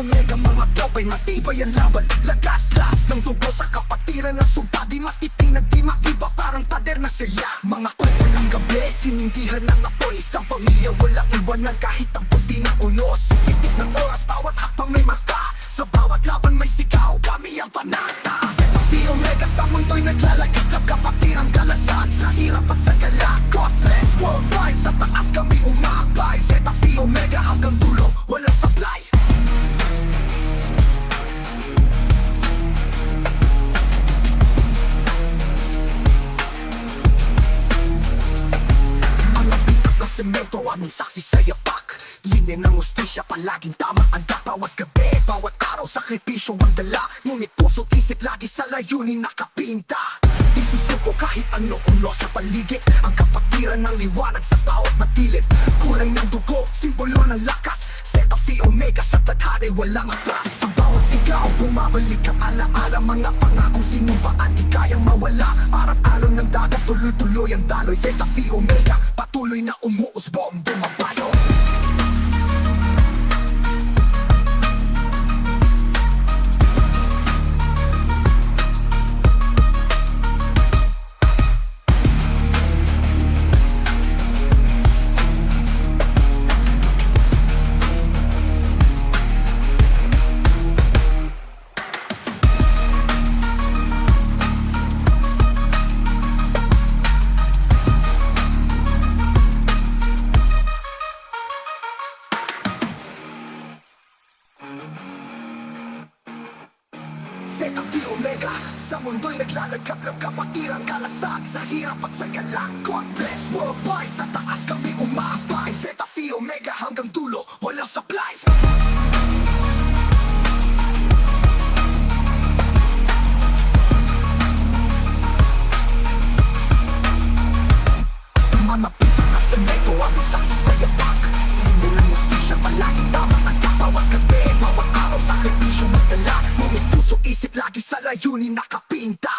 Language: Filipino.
Omega, mga gabay, matibay ang laban. Lagas-las ng dugo sa kapatiran ng sumpa. Di matitinag, di maiba, parang pader na sila. Mga kwento ng gabi, sinindihan ng apoy. Isang pamilya, walang iwanan kahit ang puti na unos. Itik ng oras, bawat hakbang may mata. Sa bawat laban may sigaw, kami ang panata. Zeta-Phi Omega, sa mundo'y naglalagak ng kapatirang galasan. Sa hirap at sa galak, God bless worldwide. Sa taas kami umakbay. Zeta-Phi Omega hanggang dulo, walang sablay. Mga pisak ng semento, aming saksi sa yapak. Linya ng ustisya, palaging tama ang bawat gabi, bawat araw, sakripisyo ang dala. Ngunit puso't isip lagi sa layunin nakapinta. Di susuko kahit ano-uno sa paligid. Ang kapatiran ng liwanag sa bawat matilid. Kulay ng dugo, simbolo ng lakas. Zeta-Phi Omega, sa tadhana walang atras. Sa bawat sigaw, bumabalik ang alaala. Mga pangakong sinumpaan, di kayang mawala. Arap-alon ng dagat, tuloy-tuloy ang daloy. Zeta-Phi Omega, patuloy na umuusbong, bumabayo. Zeta-Phi Omega, sa mundo'y naglalagap ng kapatirang kalasag. Sa hirap at sa galak, God bless worldwide. Sa taas kami umakbay. Zeta-Phi Omega hanggang dulo, walang supply. Mga pito na semento, aming saksi sa yapak. Linya ng ustisya, palaging tama ang bawat gabi, bawat araw, sakripisyo magdala. Ngunit puso isip lagi sa layunin nakapinta.